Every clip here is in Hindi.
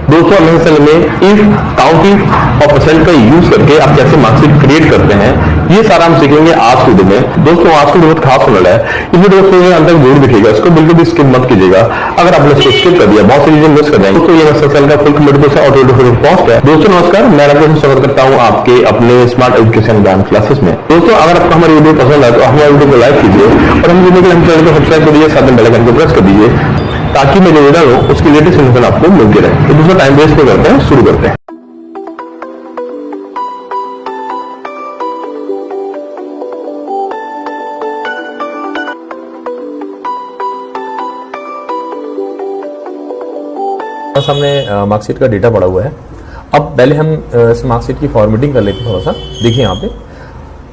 दोस्तों अगले सेल में इफ काउंट इफ और परसेंट का यूज करके आप कैसे मार्कशीट क्रिएट करते हैं, ये सारा हम सीखेंगे आज के वीडियो में। दोस्तों आज की बहुत खास होने वाला है, इस वीडियो को सुनने अंदर जरूर दिखेगा, इसको बिल्कुल भी स्किप मत कीजिएगा। अगर आपने इसको स्किप कर दिया बहुत सी चीजें मिस कर जाएंगे। तो ये सेल का फुल कमिटमेंट है, ऑटो पोस्ट है। दोस्तों नमस्कार, मैं आपका स्वागत करता हूँ आपके अपने स्मार्ट एजुकेशन ज्ञान क्लासेस में। दोस्तों अगर आपको हमारी वीडियो पसंद है तो हमारे वीडियो को लाइक कीजिए और हम वीडियो के चैनल को सब्सक्राइब करिए, साथ में बेल आइकन को प्रेस कर दीजिए ताकि मैं जो वीडियो हूँ उसकी लेटेस्ट इन्फॉर्मेशन आपको मिलती रहे। तो दूसरा टाइम वेस्ट नहीं करते हैं, शुरू करते हैं। हमने मार्कशीट का डेटा पड़ा हुआ है। अब पहले हम इस मार्कशीट की फॉर्मेटिंग कर लेते हैं थोड़ा सा। देखिए यहाँ पे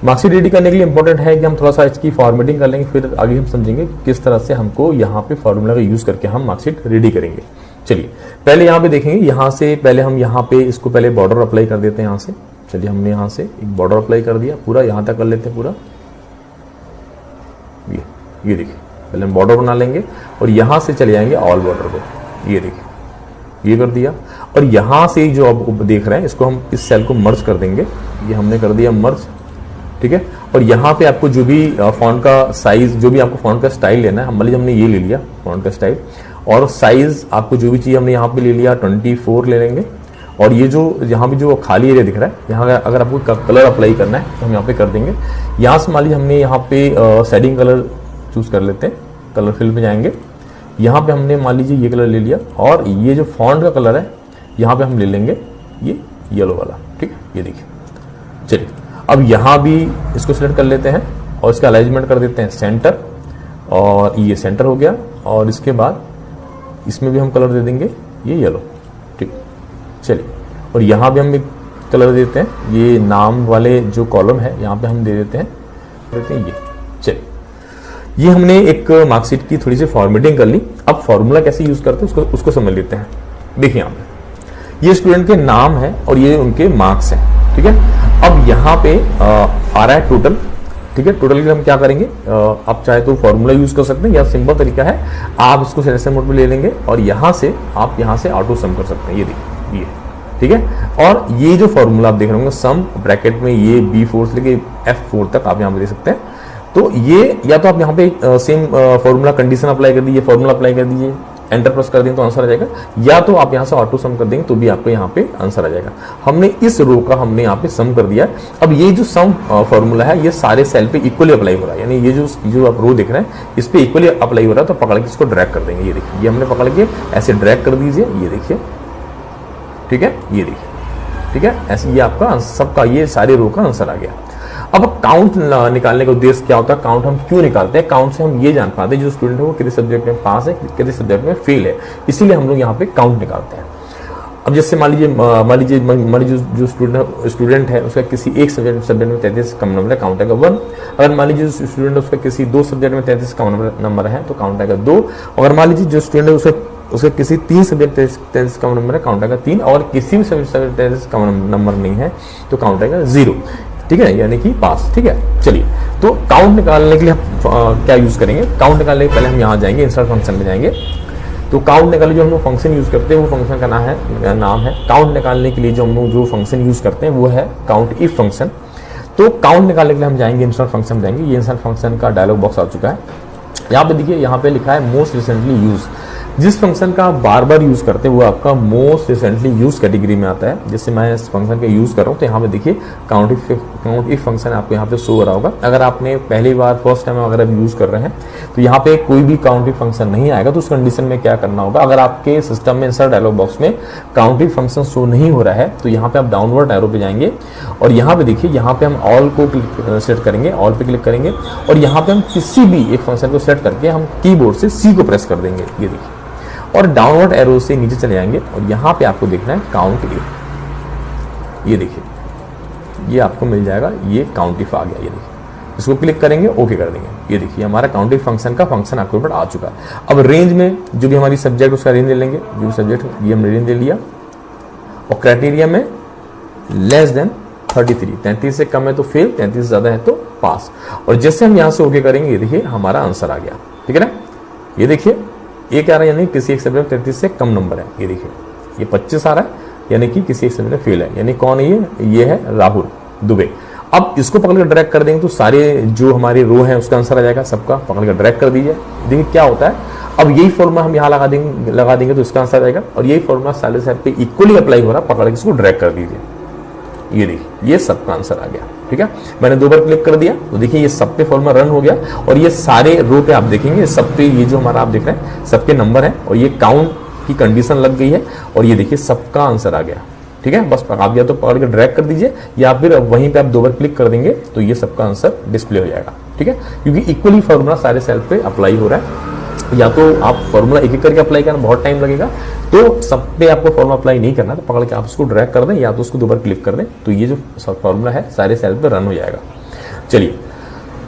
मार्कशीट रेडी करने के लिए इंपॉर्टेंट है कि हम थोड़ा सा इसकी फॉर्मेटिंग कर लेंगे, फिर आगे हम समझेंगे किस तरह से हमको यहाँ पे फॉर्मूला का यूज करके हम मार्कशीट रेडी करेंगे। चलिए पहले यहाँ पे देखेंगे, यहाँ से पहले हम यहाँ पे इसको पहले बॉर्डर अप्लाई कर देते हैं यहाँ से। चलिए हमने यहाँ से एक बॉर्डर अप्लाई कर दिया, पूरा यहाँ तक कर लेते हैं पूरा। ये देखिए पहले हम बॉर्डर बना लेंगे और यहाँ से चले जाएंगे ऑल बॉर्डर पे। ये देखिए ये कर दिया और यहाँ से जो आप देख रहे हैं इसको हम इस सेल को मर्ज कर देंगे। ये हमने कर दिया मर्ज, ठीक है। और यहाँ पे आपको जो भी फॉन्ट का साइज, जो भी आपको फॉन्ट का स्टाइल लेना है, मान लीजिए हमने ये ले लिया फॉन्ट का स्टाइल और साइज आपको जो भी चाहिए हमने यहाँ पे ले लिया 24 ले लेंगे। और ये जो यहाँ पे जो खाली एरिया दिख रहा है, यहाँ अगर आपको कलर अप्लाई करना है तो हम यहाँ पे कर देंगे। यहाँ से मान लीजिए हमने यहाँ पे शेडिंग कलर चूज कर लेते हैं, कलर फिल में जाएंगे। यहाँ पे हमने मान लीजिए ये कलर ले लिया और ये जो फॉन्ट का कलर है यहाँ पे हम ले लेंगे ये येलो वाला, ठीक है। ये देखिए चलिए अब यहाँ भी इसको सिलेक्ट कर लेते हैं और इसका अलाइनमेंट कर देते हैं सेंटर, और ये सेंटर हो गया। और इसके बाद इसमें भी हम कलर दे देंगे ये येलो, ठीक। चलिए और यहाँ भी हम एक कलर देते हैं, ये नाम वाले जो कॉलम है यहाँ पे हम दे देते हैं ये। चलिए ये हमने एक मार्कशीट की थोड़ी सी फॉर्मेटिंग कर ली। अब फॉर्मूला कैसे यूज करते हैं उसको समझ लेते हैं। देखिए यहाँ पे ये स्टूडेंट के नाम है और ये उनके मार्क्स हैं, ठीक है। अब यहाँ पे आ रहा है टोटल, ठीक है। टोटल के लिए हम क्या करेंगे, आप चाहे तो फॉर्मूला यूज कर सकते हैं या सिंपल तरीका है आप इसको सिलेक्शन मोड पे ले लेंगे और यहाँ से आप यहाँ से ऑटो सम कर सकते हैं। ये देखिए ये, ठीक है। और ये जो फॉर्मूला आप देख रहे होंगे सम ब्रैकेट में ये B4 से लेके F4 तक आप यहाँ पे दे सकते हैं। तो ये या तो आप यहाँ पे सेम फॉर्मूला कंडीशन अप्लाई कर दीजिए, फॉर्मूला अप्लाई कर दीजिए, एंटर प्रेस कर दें तो आंसर आ जाएगा, या तो आप यहाँ से ऑटो सम कर देंगे तो भी आपको यहाँ पे आंसर आ जाएगा। हमने इस रो का हमने यहाँ पे सम कर दिया। अब ये जो सम फॉर्मूला है ये सारे सेल पे इक्वली अप्लाई हो रहा है, यानी ये जो आप रो देख रहे हैं इस पे इक्वली अप्लाई हो रहा है। तो पकड़ के इसको ड्रैग कर देंगे। ये देखिए ये हमने पकड़ के ऐसे ड्रैग कर दीजिए, ये देखिए, ठीक है। ये देखिए, ठीक है। ऐसे ये आपका सबका ये सारे रो का आंसर आ गया। अब काउंट निकालने का उद्देश्य क्या होता है, काउंट हम क्यों निकालते हैं, काउंट से हम ये जान पाते हैं जो स्टूडेंट है वो कितने सब्जेक्ट में पास है कितने सब्जेक्ट में फेल है, इसीलिए हम लोग यहाँ पे काउंट निकालते हैं। अब जैसे मान लीजिए जो स्टूडेंट है उसका किसी एक सब्जेक्ट में 33 कम नंबर है, काउंट आएगा 1। अगर मान लीजिए स्टूडेंट है उसका किसी 2 सब्जेक्ट में 33 कम नंबर है तो काउंट आएगा 2। अगर मान लीजिए जो स्टूडेंट है उसका किसी 3 सब्जेक्ट 33 कम नंबर है, काउंट आएगा 3। और किसी भी सब्जेक्ट 33 कम नंबर नहीं है तो काउंट आएगा 0, ठीक है, यानी कि पास, ठीक है। चलिए तो काउंट निकालने के लिए हम क्या यूज करेंगे, काउंट निकालने के पहले हम यहाँ जाएंगे इंसर्ट फंक्शन में जाएंगे। तो काउंट निकालने जो हम लोग फंक्शन यूज करते हैं वो फंक्शन का नाम है काउंट निकालने के लिए जो हम लोग जो फंक्शन यूज करते हैं वो है काउंट इफ फंक्शन। तो काउंट निकालने के लिए हम जाएंगे इंसर्ट फंक्शन में जाएंगे। ये इंसर्ट फंक्शन का डायलॉग बॉक्स आ चुका है। यहाँ पे देखिए यहाँ पे लिखा है मोस्ट रिसेंटली यूज। जिस फंक्शन का आप बार बार यूज करते हैं वो आपका मोस्ट रिसेंटली यूज कैटेगरी में आता है। जैसे मैं इस फंक्शन का यूज कर रहा हूँ तो यहाँ पे देखिए काउंट इफ फंक्शन आपको यहाँ पे शो हो रहा होगा। अगर आपने पहली बार फर्स्ट टाइम अगर आप यूज कर रहे हैं तो यहाँ पे कोई भी काउंट इफ फंक्शन नहीं आएगा। तो उस कंडीशन में क्या करना होगा, अगर आपके सिस्टम में इंसर्ट डायलॉग बॉक्स में काउंट इफ फंक्शन शो नहीं हो रहा है तो यहाँ पे आप डाउनवर्ड एरो पे जाएंगे और यहाँ पे देखिए यहाँ पे हम ऑल को सेलेक्ट करेंगे, ऑल पे क्लिक करेंगे और यहाँ पे हम किसी भी एक फंक्शन को सेलेक्ट करके हम कीबोर्ड से C को प्रेस कर देंगे। ये देखिए और डाउनवर्ड एरो से नीचे चले जाएंगे और यहाँ पे आपको देखना है काउंट इफ। ये देखिए ये आपको मिल जाएगा, ये काउंट इफ आ गया। ये देखिए इसको क्लिक करेंगे, ओके कर देंगे। ये देखिए हमारा काउंट इफ फंक्शन का फंक्शन आपके ऊपर आ चुका है। अब रेंज में जो भी हमारी सब्जेक्ट उसका रेंज ले लेंगे, जो भी सब्जेक्ट ये हमने रेंज ले लिया। और क्राइटेरिया में लेस देन 33, 33 से कम है तो फेल, 33 से ज्यादा है तो पास। और जैसे हम यहाँ से ओके करेंगे ये देखिए हमारा आंसर आ गया, ठीक है ना। ये देखिए ये क्या रहा है, यानी किसी एक सब्जेक्ट 33 से कम नंबर है। ये देखिए ये 25 आ रहा है, यानी कि किसी एक सब्जेक्ट में फेल है। यानी कौन है ये है राहुल दुबे। अब इसको पकड़ कर ड्रैग कर देंगे तो सारे जो हमारे रो हैं उसका आंसर आ जाएगा, सबका पकड़ कर ड्रैग कर दीजिए। देखिए क्या होता है, अब यही फॉर्मूला हम यहाँ लगा देंगे तो इसका आंसर आ जाएगा, और यही फॉर्मूला सारे साइड पे इक्वली अप्लाई हो रहा है, पकड़ के इसको ड्रैग कर दीजिए। ये देखिए ये सबका आंसर आ गया। ठीक है, मैंने 2 बार क्लिक कर दिया तो देखिए ये सब पे फॉर्मूला रन हो गया, और ये सारे रो पे आप देखेंगे सब पे ये जो हमारा आप देख रहे हैं सबके नंबर हैं, और ये काउंट की कंडीशन लग गई है, और ये देखिए सबका आंसर आ गया। ठीक है, बस आप या तो पकड़ के ड्रैग कर दीजिए या फिर वहीं पे आप 2 बार क्लिक कर देंगे तो ये सबका आंसर डिस्प्ले हो जाएगा। ठीक है, क्योंकि इक्वली फॉर्मूला सारे सेल पे अप्लाई हो रहा है। या तो आप फॉर्मूला एक एक करके अप्लाई करना बहुत टाइम लगेगा, तो सब पे आपको फॉर्मूला अप्लाई नहीं करना, तो पकड़ के आप उसको ड्रैग कर दें या तो उसको 2 बार क्लिक कर दें, तो ये जो फॉर्मूला है सारे सेल पे रन हो जाएगा। चलिए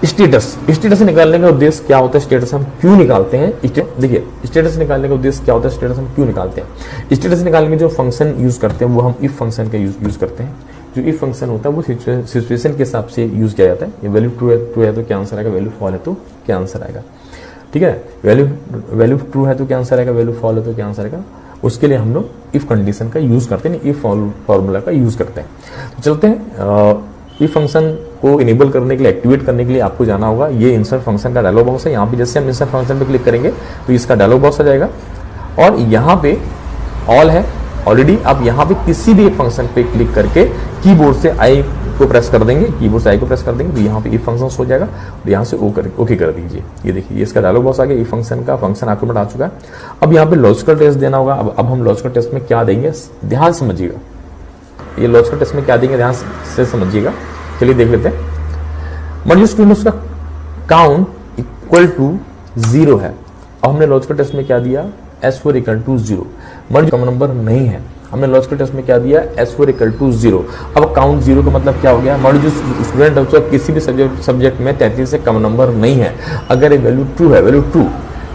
स्टेटस निकालने का उद्देश्य क्या होता है, स्टेटस हम क्यों निकालते हैं। देखिए स्टेटस निकालने का उद्देश्य क्या होता है, स्टेटस हम क्यों निकालते हैं। स्टेटस निकालने के जो फंक्शन यूज करते हैं वो हम इफ फंक्शन का यूज करते हैं। जो इफ फंक्शन होता है वो सिचुएशन के हिसाब से यूज किया जाता है। ये वैल्यू ट्रू है तो क्या आंसर आएगा, वैल्यू फॉल है तो क्या आंसर आएगा। ठीक है, वैल्यू ट्रू है तो क्या आंसर आएगा, वैल्यू फॉल है तो क्या आंसर आएगा। उसके लिए हम लोग इफ कंडीशन का यूज करते हैं, इफ फॉर्मूला का यूज करते हैं। तो चलते हैं इफ फंक्शन को इनेबल करने के लिए, एक्टिवेट करने के लिए आपको जाना होगा, ये इंसर्ट फंक्शन का डायलॉग बॉक्स है। यहाँ पे जैसे हम इंसर्ट फंक्शन पे क्लिक करेंगे तो इसका डायलॉग बॉक्स आ जाएगा, और यहाँ पे ऑल है ऑलरेडी। आप यहाँ पे किसी भी एक फंक्शन पे क्लिक करके कीबोर्ड से आई को प्रेस कर देंगे, कीबोर्ड से आई को प्रेस कर देंगे तो यहाँ पे इफ फंक्शन हो जाएगा, और यहाँ से ओके कर दीजिए। ये देखिए इसका डायलॉग बॉक्स आ गया, इफ फंक्शन का फंक्शन आर्गुमेंट आ चुका है। अब यहाँ पे लॉजिकल टेस्ट देना होगा। अब हम लॉजिकल टेस्ट में क्या देंगे, ध्यान समझिएगा। ये लॉजिकल टेस्ट में क्या देंगे, ध्यान से समझिएगा। चलिए देख लेते हैं। मान लीजिए स्टूडेंट्स का काउंट इक्वल टू 0 है। अब हमने लॉजिकल टेस्ट में क्या दिया, S4 इक्वल टू 0। मान लीजिए कम नंबर नहीं है, हमने लॉजिकल टेस्ट में क्या दिया, S4 इक्वल टू 0। अब काउंट 0 का मतलब क्या हो गया, मान लीजिए स्टूडेंट है किसी भी सब्जेक्ट में 33 से कम नंबर नहीं है। अगर ये वैल्यू ट्रू है, वैल्यू ट्रू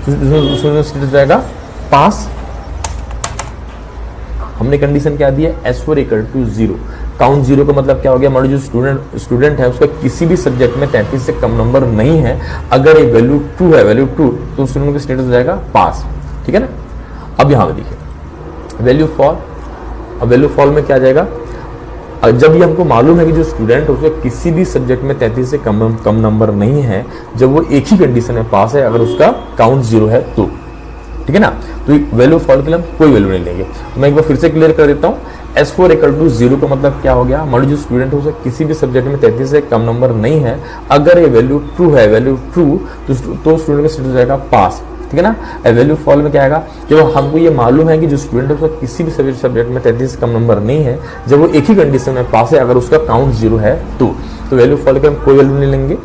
तो जाएगा पास। हमने कंडीशन क्या दी है, S4 इक्वल टू 0। काउंट 0 का मतलब क्या हो गया, मान लीजिए स्टूडेंट है उसका किसी भी सब्जेक्ट में 33 से कम नंबर नहीं है। अगर ये वैल्यू ट्रू है, वैल्यू ट्रू तो स्टूडेंट का स्टेटस हो जाएगा पास। ठीक है ना। अब यहाँ पे देखिए वैल्यू फॉल। अब वैल्यू फॉल में क्या आ जाएगा, जब ये हमको मालूम है कि जो स्टूडेंट है उसका किसी भी सब्जेक्ट में 33 से कम नंबर नहीं है, जब वो एक ही कंडीशन में पास है, अगर उसका काउंट 0 है तो। ठीक है ना, तो वैल्यू फॉल के लिए हम कोई वैल्यू नहीं लेंगे। तो मैं एक बार फिर से क्लियर कर देता हूँ। S4 इक्वल टू 0 का मतलब क्या हो गया, मान लीजिए स्टूडेंट है उसका किसी भी सब्जेक्ट में 33 से कम नंबर नहीं है। अगर ये वैल्यू ट्रू है, वैल्यू ट्रू तो स्टूडेंट का स्टेटस हो जाएगा पास। ठीक है ना। वैल्यू फॉल में क्या आएगा, जब हमको ये मालूम है कि जो स्टूडेंट है उसका किसी भी सब्जेक्ट में 33 से कम नंबर नहीं है, जब वो एक ही कंडीशन में पास है, अगर उसका काउंट 0 है तो वैल्यू फॉल के हम कोई वैल्यू नहीं लेंगे।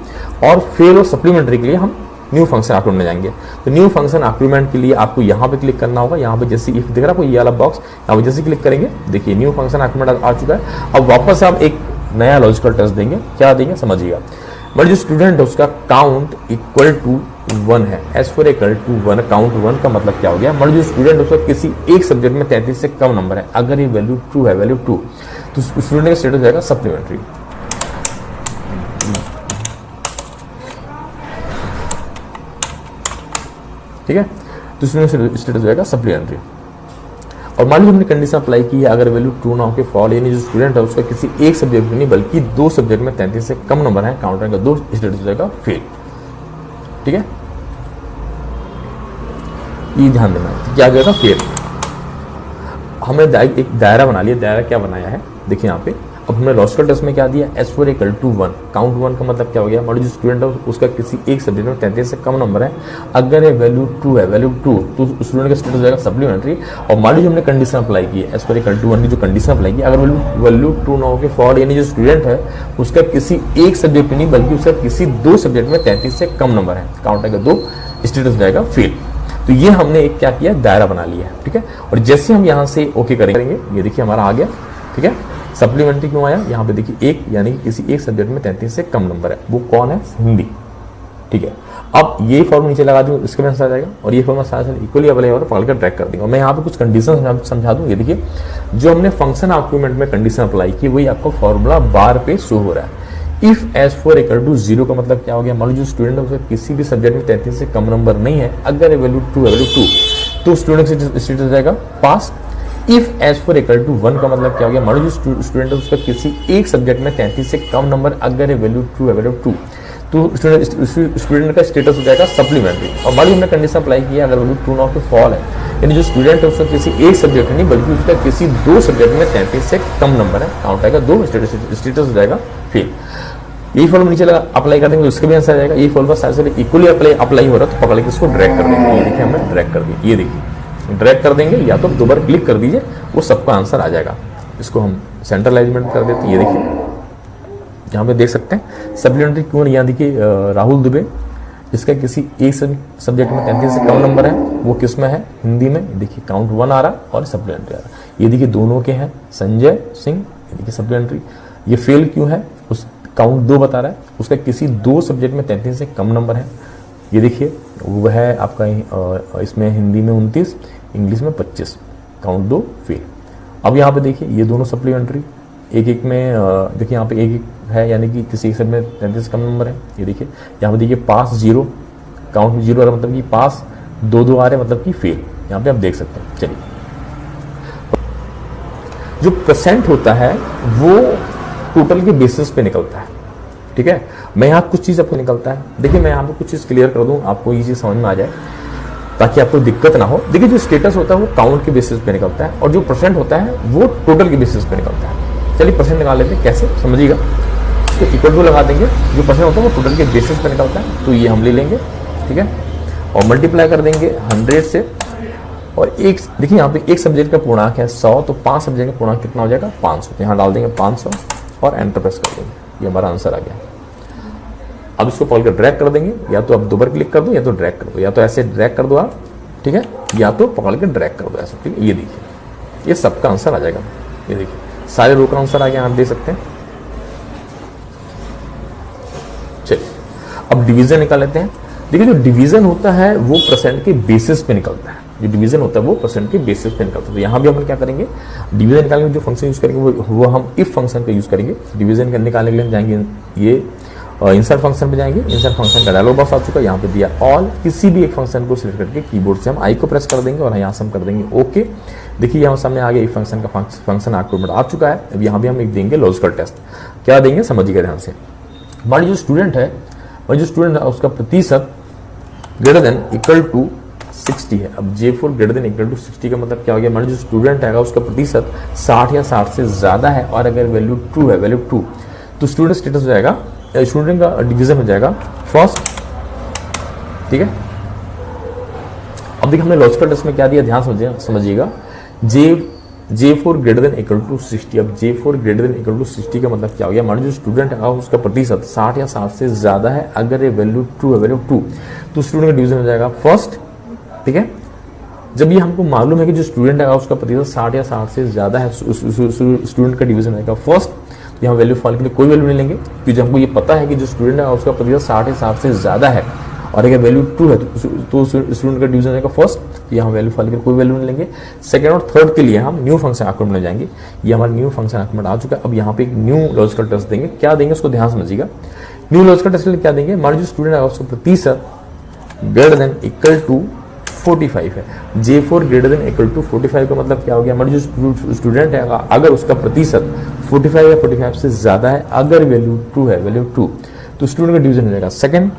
और फिर वो सप्लीमेंट्री के लिए हम न्यू फंक्शन आर्गुमेंट में जाएंगे। तो न्यू फंक्शन आर्गुमेंट के लिए आपको यहाँ पे क्लिक करना होगा। यहाँ पे जैसे इफ दिख रहा है आपको ये वाला बॉक्स, यहाँ पे जैसे क्लिक करेंगे देखिए न्यू फंक्शन आर्गुमेंट आ चुका है। अब वापस हम एक नया लॉजिकल टेस्ट देंगे। क्या देंगे समझिएगा। मतलब जो स्टूडेंट है उसका काउंट इक्वल टू 1 है, S4 इक्वल टू 1। काउंट 1 का मतलब क्या हो गया, मतलब जो स्टूडेंट उसका किसी एक सब्जेक्ट में 33 से कम नंबर है, अगर ये वैल्यू ट्रू है, वैल्यू ट्रू तो स्टूडेंट का स्टेटस हो जाएगा सप्लीमेंट्री। ठीक है, तो स्टूडेंट स्टेटस हो जाएगा सप्लीमेंट्री। और मान लीजिए हमने कंडीशन अप्लाई की है, अगर वैल्यू ट्रू ना हो के फॉल, यानी जो स्टूडेंट है उसका किसी एक सब्जेक्ट में नहीं बल्कि 2 सब्जेक्ट में 33 से कम नंबर है, काउंटर का 2, स्टेटस हो जाएगा फेल। ठीक है, ये ध्यान देना है क्या जाएगा फेल। हमने एक दायरा बना लिया। दायरा क्या बनाया है देखिए यहाँ पे। अब हमने लॉजिकल टेस्ट में क्या दिया, S4 इक्वल टू 1। काउंट 1 का मतलब क्या हो गया, मान लीजिए स्टूडेंट है उसका किसी एक सब्जेक्ट में 33 से कम नंबर है, अगर ये वैल्यू ट्रू है, वैल्यू ट्रू तो स्टूडेंट का स्टेटस हो जाएगा सप्लीमेंट्री। और मान लीजिए हमने कंडीशन अप्लाई की है, S4 इक्वल टू 1 की जो कंडीशन अप्लाई की, अगर वैल्यू ट्रू ना हो के फॉल, यानी जो स्टूडेंट है उसका किसी एक सब्जेक्ट में नहीं बल्कि उसका किसी 2 सब्जेक्ट में 33 से कम नंबर है, काउंटर का 2, स्टेटस हो जाएगा फेल। तो ये हमने एक क्या किया, दायरा बना लिया है। ठीक है, और जैसे हम यहाँ से ओके करेंगे, ये देखिए हमारा आ गया। ठीक है, सप्लीमेंट्री क्यों आया, यहाँ पे देखिए एक, यानी कि किसी एक सब्जेक्ट में 33 से कम नंबर है, वो कौन है, हिंदी। ठीक है, अब ये फॉर्म नीचे लगा दूँ, इसके में आ जाएगा, और ये फॉर्म साथ इक्वली अवेलेबल है, पकड़ कर ट्रैक कर देंगे। और मैं यहाँ पे कुछ कंडीशन समझा दूँ। ये देखिए जो हमने फंक्शन आर्गुमेंट में कंडीशन अप्लाई की, वही आपको फॉर्मूला बार पे शो हो रहा है। इफ S4 इक्वल टू 0 का मतलब क्या हो गया, मान लो जो स्टूडेंट है उसका किसी भी सब्जेक्ट में 33 से कम नंबर नहीं है, अगर वैल्यू ट्रू है, वैल्यू ट्रू तो स्टूडेंट का स्टेटस हो जाएगा pass. If age four equal to 1 का मतलब क्या हो गया, मान लो जो स्टूडेंट है उसका किसी एक सब्जेक्ट में 33 से कम नंबर अगर वैल्यू ट्रू है, वैल्यू ट्रू, तो स्टूडेंट का स्टेटस हो जाएगा सप्लीमेंट्री। और मान लो हमने कंडीशन अप्लाई किया अगर वैल्यू ट्रू नॉट फॉल है, यानी जो स्टूडेंट है उसका किसी एक सब्जेक्ट में नहीं बल्कि उसका किसी 2 सब्जेक्ट में 33 से कम नंबर है, काउंट आएगा 2, स्टेटस हो जाएगा फेल। यही फॉर्मूला नीचे लगा अप्लाई कर देंगे, उसका भी आंसर आ जाएगा। यही फॉर्मूला सारे इक्वली अप्लाई हो रहा है, तो पकड़ के इसको ड्रैग कर देंगे। ये देखिए हमने ड्रैग कर दिया, ये देखिए ड्रैग कर देंगे, या तो 2 बार क्लिक कर दीजिए, वो सबका आंसर आ जाएगा। इसको हम सेंटर अलाइनमेंट कर देते हैं। ये देखिए यहाँ पे देख सकते हैं सप्लीमेंट्री क्यों, यहाँ देखिए राहुल दुबे, जिसका किसी एक सब्जेक्ट में 33 से कम नंबर है, वो किस में है, हिंदी में। देखिए काउंट 1 आ रहा और सप्लीमेंट्री आ रहा। ये देखिए दोनों के हैं, संजय सिंह, ये देखिए सप्लीमेंट्री। ये फेल क्यों है, उस काउंट 2 बता रहा है, उसका किसी 2 सब्जेक्ट में 33 से कम नंबर है। ये देखिए वो है आपका इसमें हिंदी में 29, इंग्लिश में 25, काउंट 2 फेल। अब यहाँ पे देखिए ये दोनों सप्लीमेंट्री, एक में देखिए यहाँ पे एक है, यानी कि किसी एक में 33 से कम नंबर है। ये देखिए यहाँ पे देखिए पास 0, काउंट में 0 आ रहा मतलब कि पास, 2 आ रहे मतलब कि फेल। यहाँ पे आप देख सकते हैं। चलिए, जो परसेंट होता है वो टोटल के बेसिस पे निकलता है, ठीक है। मैं यहाँ कुछ चीज आपको निकलता है, देखिए मैं यहाँ पे कुछ चीज क्लियर कर दूं, आपको ये चीज समझ में आ जाए ताकि आपको दिक्कत ना हो। देखिए जो स्टेटस होता है वो काउंट के बेसिस पे निकलता है, और जो परसेंट होता है वो टोटल के बेसिस पे निकलता है। चलिए परसेंट निकाल लेते हैं, कैसे समझिएगा। तो इक्वल टू लगा देंगे, जो परसेंट होता है वो टोटल के बेसिस पे निकलता है, तो ये हम ले लेंगे, ठीक है। और मल्टीप्लाई कर देंगे 100 से, और एक देखिए यहाँ पे एक सब्जेक्ट का पूर्णांक है 100, तो 5 सब्जेक्ट का पूर्णांक कितना हो जाएगा 500, तो यहाँ डाल देंगे 500 और एंटर प्रेस कर देंगे, ये हमारा आंसर आ गया। अब इसको पकड़ कर ड्रैग कर देंगे, या तो आप 2 बार क्लिक कर दो, या तो ड्रैग कर दो, या तो ऐसे ड्रैग कर दो आप, ठीक है, या तो पकड़ के ड्रैग कर दो ऐसा, ठीक है। ये देखिए ये सबका आंसर आ जाएगा। ये देखिए सारे रो का आंसर आ गया, आप देख सकते हैं। चलिए अब डिवीजन निकाल लेते हैं। देखिए जो डिवीजन होता है वो परसेंट के बेसिस पे निकलता है, जो डिवीजन होता है वो परसेंट के बेसिस पे निकलता है। तो यहाँ भी हम क्या करेंगे, डिवीजन निकालने के जो फंक्शन यूज करेंगे वो हम इफ फंक्शन का यूज करेंगे। डिवीजन निकालने के लिए हम जाएंगे ये इंसर्ट फंक्शन पे जाएंगे। इंसर्ट फंक्शन का डायलॉग बॉक्स आ चुका है, यहाँ पे दिया ऑल, किसी भी एक फंक्शन को सिलेक्ट करके कीबोर्ड से हम आई को प्रेस कर देंगे और यहाँ से हम कर देंगे ओके। देखिए यहाँ सामने आगे इफ फंक्शन का फंक्शन आउटपुट आ चुका है। अब यहाँ भी हम एक देंगे लॉजिकल टेस्ट, क्या देंगे समझिएगा ध्यान से। हमारी जो स्टूडेंट है उसका प्रतिशत ग्रेटर देन इक्वल टू 60 है। अब J4 greater than equal to 60 का मतलब क्या हो गया, हमारा जो स्टूडेंट है उसका प्रतिशत 60 या 60 से ज्यादा है, और अगर वैल्यू ट्रू है, वैल्यू ट्रू, तो स्टूडेंट स्टेटस हो जाएगा, स्टूडेंट का डिवीजन हो जाएगा फर्स्ट, ठीक है। अब देखिए हमने लॉजिकल टेस्ट में क्या दिया, ध्यान समझिएगा। J4 greater than equal to 60। अब J4 greater than equal to 60 का मतलब क्या हो गया, हमारा जो स्टूडेंट है उसका प्रतिशत 60 या 60 से ज्यादा है, अगर ये वैल्यू ट्रू है, वैल्यू ट्रू, तो स्टूडेंट का डिवीजन हो जाएगा फर्स्ट, ठीक है। जब ये हमको मालूम है कि जो स्टूडेंट है उसका प्रतिशत 60 या 60 से ज्यादा है, स्टूडेंट का डिवीजन हो जाएगा फर्स्ट। यहाँ वैल्यू फॉल के लिए कोई वैल्यू नहीं लेंगे, क्योंकि हमको ये पता है कि जो स्टूडेंट है उसका प्रतिशत 60 या 60 से ज्यादा है, और अगर वैल्यू ट्रू है तो स्टूडेंट का डिवीजन रहेगा फर्स्ट, यहाँ वैल्यू फॉल के लिए कोई वैल्यू नहीं लेंगे। सेकंड और थर्ड के लिए हम न्यू फंक्शन आर्गुमेंट में जाएंगे। ये हमारा न्यू फंक्शन आर्गुमेंट आ चुका है। अब यहाँ पे एक न्यू लॉजिकल टेस्ट देंगे, क्या देंगे उसको ध्यान समझिएगा। न्यू लॉजिकल टेस्ट के लिए क्या देंगे, हमारा जो स्टूडेंट है उसका प्रतिशत ग्रेटर देन इक्वल टू 45 है। J4 greater than equal to 45 का मतलब क्या हो गया, हमारा जो स्टूडेंट है अगर उसका प्रतिशत 45 या 45 से ज्यादा है, अगर वैल्यू ट्रू है, वैल्यू ट्रू, तो स्टूडेंट का डिवीजन हो जाएगा सेकंड,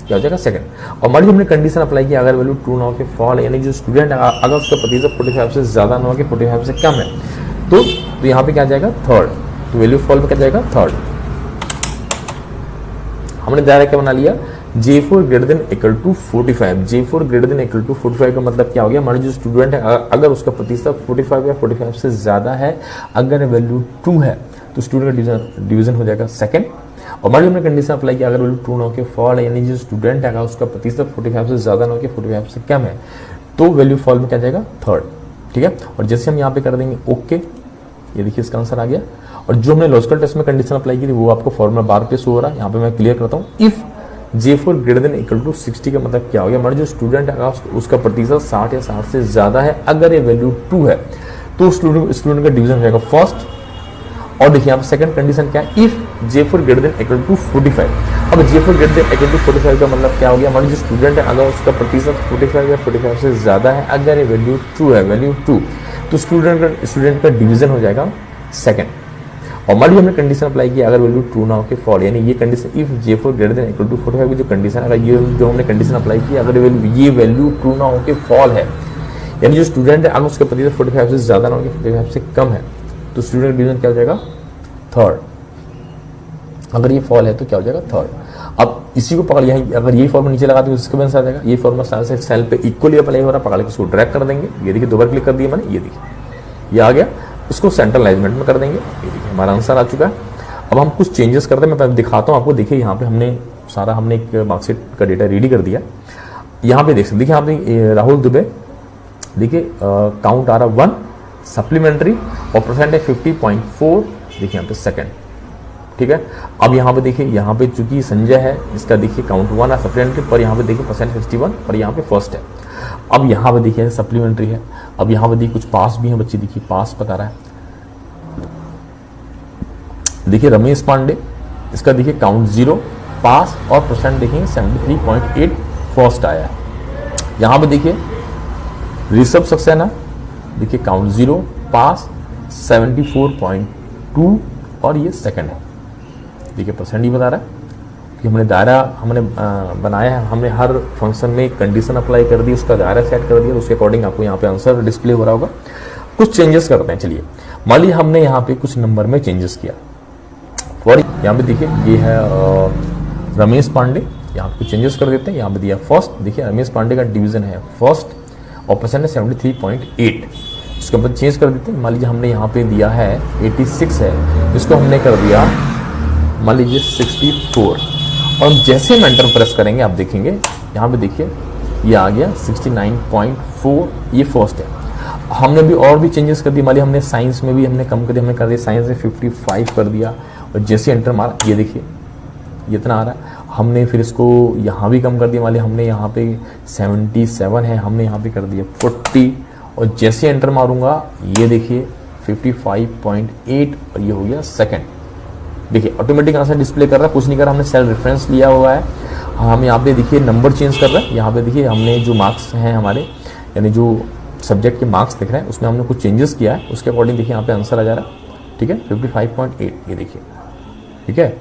क्या हो जाएगा सेकंड। और हमारी हमने कंडीशन अप्लाई की, अगर वैल्यू ट्रू ना हो के फॉल है, यानी जो स्टूडेंट है अगर उसका प्रतिशत 45 से ज्यादा ना हो के 45 से कम है, तो यहाँ पे क्या जाएगा थर्ड, तो वैल्यू फॉल पे क्या जाएगा थर्ड। हमने दायरा क्या बना लिया, J4 greater than equal to 45। J4 greater than equal to 45 का मतलब क्या हो गया, हमारा जो स्टूडेंट है अगर उसका प्रतिशत 45 या 45 से ज्यादा है, अगर वैल्यू ट्रू है, तो स्टूडेंट का डिवीजन हो जाएगा सेकंड। और हमारी हमने कंडीशन अप्लाई किया, अगर वैल्यू ट्रू ना हो के फॉल है, यानी जो स्टूडेंट है उसका प्रतिशत 45 से ज्यादा ना हो के 45 से कम है, तो वैल्यू फॉल में क्या जाएगा थर्ड, ठीक है। और जैसे हम यहाँ पे कर देंगे ओके, ये देखिए इसका आंसर आ गया। और जो हमने लॉजिकल टेस्ट में कंडीशन अप्लाई की थी वो आपको फॉर्मूला बार पे शो हो रहा है, यहाँ पे मैं क्लियर करता हूँ। If J4 greater than equal to 60 का मतलब क्या हो गया, हमारा जो स्टूडेंट है उसका प्रतिशत 60 या 60 से ज्यादा है, अगर ये वैल्यू ट्रू है, तो स्टूडेंट का डिवीजन हो जाएगा फर्स्ट। और देखिए यहाँ पे सेकंड कंडीशन क्या है, if J4 greater than equal to 45। अब J4 greater than equal to 45 का मतलब क्या हो गया, मान लीजिए स्टूडेंट है, अगर उसका प्रतिशत 45 या 45 से ज्यादा है, अगर ये वैल्यू ट्रू है, वैल्यू ट्रू, तो स्टूडेंट का डिवीजन हो जाएगा सेकंड। और मान लीजिए हमने कंडीशन अप्लाई किया, अगर वैल्यू ट्रू ना हो के फॉल, यानी ये condition if J4 greater than equal to 45 की जो कंडीशन है, अगर ये जो हमने कंडीशन अप्लाई की, अगर ये वैल्यू ट्रू ना हो के फॉल है, यानी जो स्टूडेंट है अगर उसका प्रतिशत 45 से ज्यादा ना हो, 45 से कम है, तो स्टूडेंट डिवीजन क्या हो जाएगा, थर्ड। अगर ये फॉल है तो क्या हो जाएगा, थर्ड। अब इसी को पकड़, यहीं अगर ये फॉर्मूला नीचे लगाते हैं तो इसके आंसर आ जाएगा। ये फॉर्मूला से सेल पे इक्वली अप्लाई हो रहा है, पकड़ के इसको ड्रैग कर देंगे, ये देखिए 2 बार क्लिक कर दिया मैंने, ये देखिए ये आ गया, इसको सेंट्रल अलाइनमेंट में कर देंगे, ये देखिए हमारा आंसर आ चुका है। अब हम कुछ चेंजेस करते हैं, मैं दिखाता हूँ आपको। देखिए यहाँ पे हमने एक मार्कशीट का डेटा रेडी कर दिया। यहाँ पे देख सकते, देखिए यहाँ पे राहुल दुबे, देखिए काउंट आ रहा 1 सप्लीमेंट्री और परसेंट है 50.4, देखिए यहाँ पे सेकंड, ठीक है। अब यहाँ पे देखिए, यहाँ पे चूंकि संजय है, इसका देखिए काउंट 1 है सप्लीमेंट्री, पर यहाँ पे देखिए परसेंट 61 और यहाँ पे फर्स्ट है। अब यहाँ पे देखिए सप्लीमेंट्री है, अब यहाँ पे देखिए कुछ पास भी है बच्चे, देखिए पास बता रहा है। देखिए रमेश पांडे, इसका देखिए काउंट 0 पास और परसेंट देखिए 73.8 फर्स्ट आया है। यहाँ पे देखिए ऋषभ सक्सेना, देखिए काउंट 0 पास 74.2 और ये सेकंड है। देखिए परसेंट ही बता रहा है कि हमने दायरा बनाया है, हमने हर फंक्शन में कंडीशन अप्लाई कर दी, उसका दायरा सेट कर दिया, उसके अकॉर्डिंग आपको यहाँ पे आंसर डिस्प्ले हो रहा होगा। कुछ चेंजेस करते हैं, चलिए मान लीजिए हमने यहाँ पे कुछ नंबर में चेंजेस किया। और यहाँ पे देखिए ये है रमेश पांडे, यहाँ पे चेंजेस कर देते हैं। यहाँ पे दिया फर्स्ट, देखिए रमेश पांडे का डिवीजन है फर्स्ट और परसेंट है 73.8, इसके ऊपर चेंज कर देते हैं। मान लीजिए हमने यहाँ पे दिया है 86 है, इसको हमने कर दिया मान लीजिए 64, और जैसे हम एंटर प्रेस करेंगे आप देखेंगे यहाँ पे देखिए ये आ गया 69.4, ये फर्स्ट है। हमने भी और भी चेंजेस कर दिए, मान लीजिए हमने साइंस में भी हमने कम कर दिया, हमने कर दिया साइंस में 55 कर दिया, और जैसे एंटर मारा ये देखिए ये इतना आ रहा है। हमने फिर इसको यहाँ भी कम कर दिया, मान लीजिए हमने यहाँ पे 77 है, हमने यहाँ पे कर दिया 40, और जैसे एंटर मारूंगा ये देखिए 55.8 और ये हो गया सेकंड। देखिए ऑटोमेटिक आंसर डिस्प्ले कर रहा है, कुछ नहीं कर रहा, हमने सेल रेफरेंस लिया हुआ है। हम यहाँ पे देखिए नंबर चेंज कर रहे हैं, यहाँ पे देखिए हमने जो मार्क्स हैं हमारे, यानी जो सब्जेक्ट के मार्क्स दिख रहे हैं उसमें हमने कुछ चेंजेस किया है, उसके अकॉर्डिंग देखिए यहाँ पे आंसर आ जा रहा है, ठीक है 55.8, ये देखिए, ठीक है।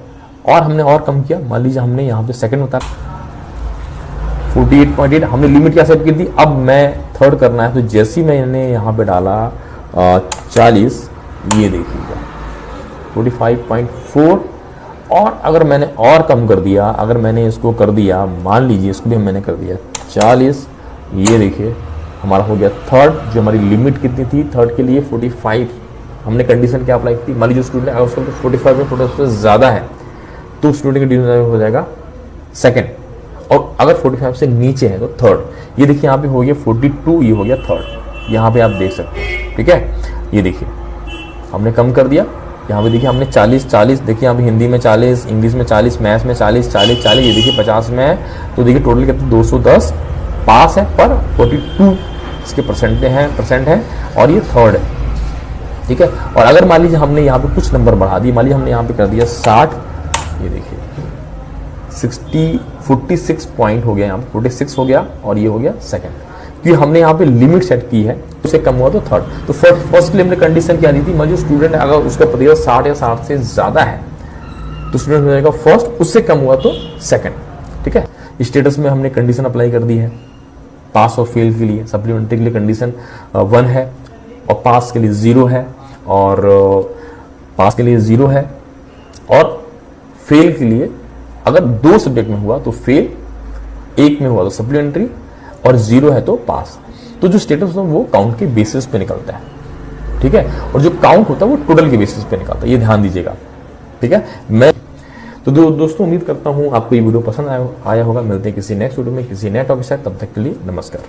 और हमने और कम किया, मान लीजिए हमने यहाँ पे सेकंड बता 48.8, हमने लिमिट क्या सेट की थी, अब मैं थर्ड करना है, तो जैसे ही मैंने यहाँ पे डाला 40, ये देखिएगा 45.4, और अगर मैंने और कम कर दिया, अगर मैंने इसको कर दिया, मान लीजिए इसको भी मैंने कर दिया 40, ये देखिए हमारा हो गया थर्ड। जो हमारी लिमिट कितनी थी थर्ड के लिए 45, हमने कंडीशन क्या अप्लाई की, मान लीजिए स्टूडेंट अगर उसका 45 में 45 से ज्यादा है तो स्टूडेंट का डिवीजन हो जाएगा सेकंड, और अगर 45 से नीचे है तो थर्ड। ये देखिए यहाँ पे हो गया 42, ये हो गया थर्ड, यहाँ पे आप देख सकते हैं, ठीक है। ये देखिए हमने कम कर दिया, यहाँ पे देखिए हमने 40, देखिए यहाँ पे हिंदी में 40, इंग्लिश में 40, मैथ्स में 40, ये देखिए 50 में है, तो देखिए टोटल कितना 210 पास है, पर 42 इसके परसेंट है और ये थर्ड है, ठीक है। और अगर मान लीजिए हमने यहाँ पे कुछ नंबर बढ़ा दिए, मान लीजिए हमने यहाँ पे कर दिया 60, ये देखिए 46 पॉइंट हो गया, यहाँ पे 46 हो गया और ये हो गया सेकंड, क्योंकि हमने यहाँ पे लिमिट सेट की है, उससे कम हुआ तो थर्ड। तो फर्स्ट के लिए हमने कंडीशन क्या दी थी, मान लीजिए स्टूडेंट अगर उसका प्रतिशत 60 या 60 से ज्यादा है तो स्टूडेंट हो जाएगा फर्स्ट, उससे कम हुआ तो सेकंड, ठीक है। स्टेटस में हमने कंडीशन अप्लाई कर दी है, पास और फेल के लिए सप्लीमेंट्री के लिए कंडीशन 1 है और पास के लिए 0 है, और पास के लिए 0 है, और फेल के लिए अगर 2 सब्जेक्ट में हुआ तो फेल, 1 में हुआ तो सप्लीमेंट्री, और 0 है तो पास। तो जो स्टेटस होता है वो काउंट के बेसिस पे निकलता है, ठीक है, और जो काउंट होता है वो टोटल के बेसिस पे निकलता है, ये ध्यान दीजिएगा, ठीक है। मैं तो दोस्तों उम्मीद करता हूं आपको ये वीडियो पसंद आया होगा। मिलते हैं किसी नेक्स्ट वीडियो में किसी नए टॉपिक से, तब तक के लिए नमस्कार।